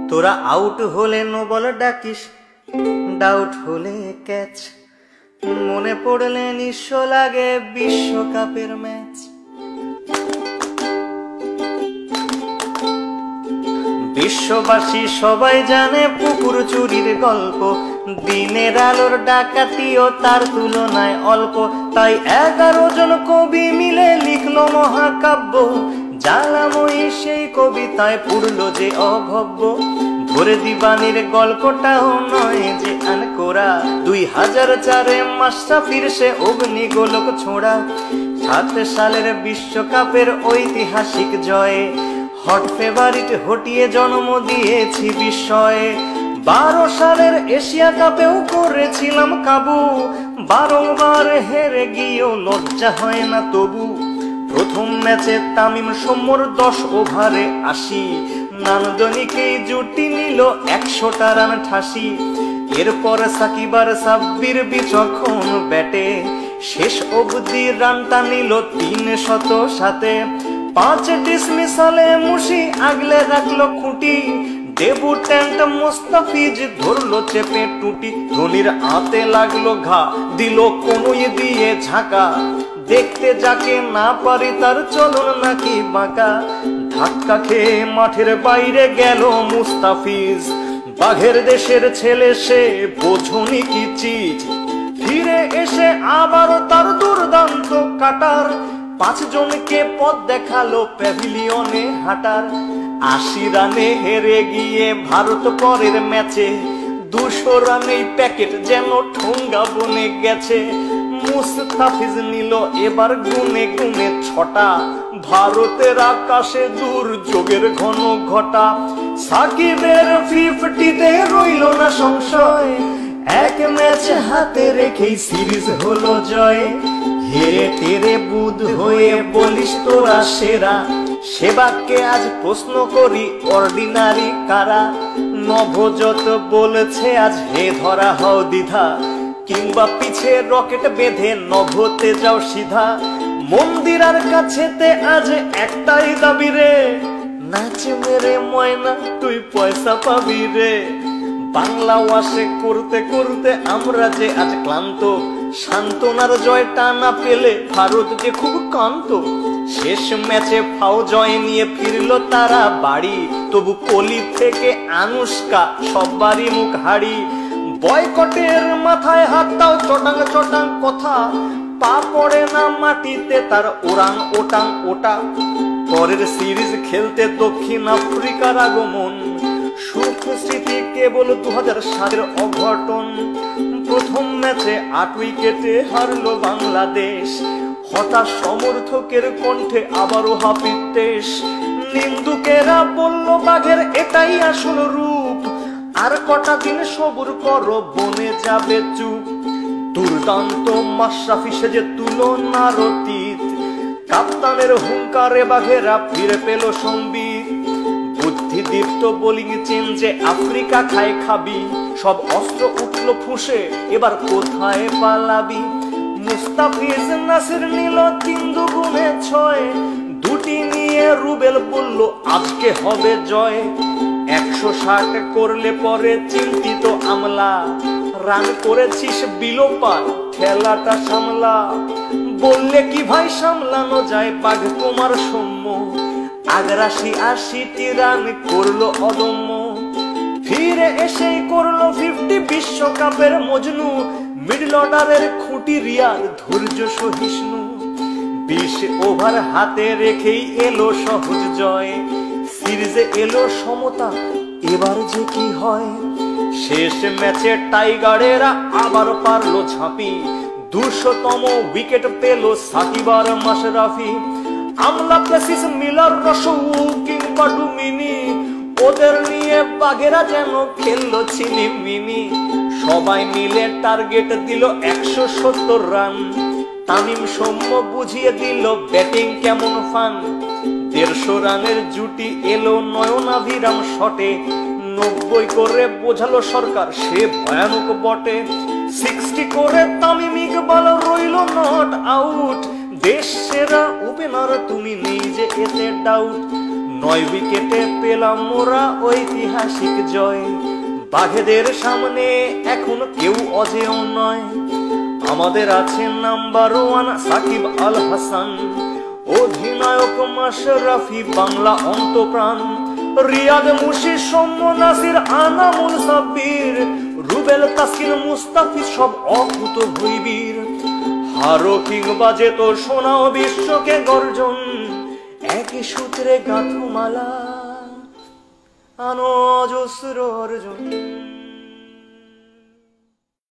তোরা আউট হলে no ball ডাকিস, doubt হলে ক্যাচ, মনে পড়লে নিঃস্ব লাগে বিশ্বকাপের ম্যাচ। বিশ্ববাসী সবাই জানে পুকুর চুরির গল্প, দিনের আলোর ডাকাতিও তার তুলনায় অল্প। তাই 11 জন কবি মিলে লিখলো মহাকাব্য, জ্বালাময়ী সেই কবিতায় পুরলো যে অভব্য। ধরে দিবানির গল্পটাও নয় যে আনকোরা, 2004-এ মাশরাফির সে অগ্নিগোলক ছোড়া। 7 সালের বিশ্বকাপের ঐতিহাসিক জয়ে হট ফেভারিট হটিয়ে জন্ম দিয়েছি বিস্ময়ে। 12 সালের এশিয়া কাপেও করেছিলাম কাবু, বারংবার হেরে গিয়েও লজ্জা হয় না তবু। প্রথম ম্যাচে তামিম সৌম্যর 10 ওভারে 80, নান্দনিকেই জুটি নিল 100টা রান ঠাসি। এরপর সাকিব আর সাব্বির বিচক্ষণ ব্যাটে শেষ অবধি রানটা নিল 307। 5 ডিসমিসালে মুশি আগলে রাখলো খুঁটি, ডেবুট্যান্ট মোস্তাফিজ ধরলো চেপে টুটি। ধোনির হাতে লাগলো ঘা, দিল কোনোই দিয়ে ঝাঁকা, দেখতে যাকে না পারি তার চলন নাকি বাঁকা। ধাক্কা খেয়ে মাঠের বাইরে গেল মুস্তাফিজ, বাঘের দেশের ছেলে সে বোঝনি কি চিজ। ফিরে এসে আবারও তার দুর্দান্ত কাটার, 5 জনকে পথ দেখালো প্যাভিলিয়নে হাঁটার। 80 রানে হেরে গিয়ে ভারত পরের ম্যাচে 200 রানেই প্যাকেট যেন ঠোঙ্গা বনে গেছে। মুস্তাফিজ নিল এবার গুনে গুনে 6টা, ভারতের আকাশে দুর্যোগের ঘন ঘটা। সাকিবের 50-তে রইল না সংশয়, 1 ম্যাচ হাতে রেখেই সিরিজ হলো জয়। হেরে টেরে বুধ হয়ে বলিস তোরা সেরা, সেবাকে আজ প্রশ্ন করি অর্ডিনারি কারা। নভোজত বলেছে আজ হে ধরা হও দ্বিধা, কিংবা পিছে রকেট বেঁধে নভতে যাও সিধা। মন্দিরার কাছেতে আজ একটাই দাবি রে, নাচ মেরে ময়না তুই পয়সা পাবি রে। বাংলা ওয়াশে করতে করতে আমরা যে আজ ক্লান্ত, সান্ত্বনার জয়টা না পেলে ভারত যে খুব কান্ত। শেষ ম্যাচে ফাও জয় নিয়ে ফিরল তারা বাড়ি, তবু কোহলি থেকে আনুষ্কা সবারই মুখ হাড়ি। বয়কটের মাথায় হাতটাও চটাং চটাং কথা, পা পড়ে না মাটিতে তার ওরাং ওটাং ওটা। পরের সিরিজ খেলতে দক্ষিণ আফ্রিকার আগমন, সুখ স্মৃতি কেবল 2007-এর অঘটন। প্রথম ম্যাচে 8 উইকেটে হারলো বাংলাদেশ, হঠাৎ সমর্থকের কণ্ঠে আবারও হাফিজ দেশ। নিন্দুকেরা বলল বাঘের এটাই আসল রূপ, আর কটা দিন সবুর করো বনে যাবে চুপ। দুর্দান্ত মাশরাফি সেজে তুলনার অতীত, কাপ্তানের হুঙ্কারে বাঘেরা ফিরে পেল সম্বিত। বুদ্ধিদীপ্ত বোলিং চেঞ্জে আফ্রিকা খায় খাবি, সব অস্ত্র উঠলো ফুঁসে এবার কোথায় পালাবি। মুস্তাফিজ নাসির নিল 3 দুগুণে 6, 2টি নিয়ে রুবেল বলল আজকে হবে জয়। 160 করলে পরে চিন্তিত আমলা, রান করেছিস বিলোপার খেলাটা সামলা। বললে কি ভাই সামলানো যায় বাঘ তোমার সৌম্য, ৮৮টি রান করলো অদম্য। ফিরে এসেই করলো 50 বিশ্বকাপের মজনু, মিডল অর্ডারের খুঁটি রিয়ার ধৈর্য সহিষ্ণু। 20 ওভার হাতে রেখেই এলো সহজ জয়, সিরিজে এলো সমতা এবার যে কি হয়। শেষ ম্যাচে টাইগারেরা আবার পারলো ঝাঁপি, 200তম উইকেট পেল সাকিব আর মাশরাফি। আমলা প্লেসিস মিলার রসৌ কিংবা ডুমিনি, ওদের নিয়ে বাঘেরা যেন খেললো ছিনিমিনি। সবাই মিলে টার্গেট দিল 170 রান, তামিম সৌম্য বুঝিয়ে দিল ব্যাটিং কেমন ফান। 150 রানের জুটি এলো নয়নাভিরাম শটে, 90 করে বোঝালো সরকার সে ভয়ানক বটে। 60 করে তামিম ইকবাল রইল নট আউট, দেশ সেরা ওপেনার তুমি নিজে এতে ডাউট। 9 উইকেটে পেলাম মোরা ঐতিহাসিক জয়। বাঘেদের সামনে এখন কেউ অজেয় নয়। আমাদের আছে নাম্বার 1 সাকিব আল হাসান, অধিনায়ক মাশরাফি বাংলা অন্তপ্রাণ, রিয়াদ মুশি সৌম্য নাসির আনামুল সাব্বির, রুবেল তাসকিন মুস্তাফিজ সব অকুত ভৈবীর। হারো কিংবা যেত শোনাও বিশ্বকে গর্জন, একই সূত্রে গাঁথো মালা আনো অজস্র অর্জন।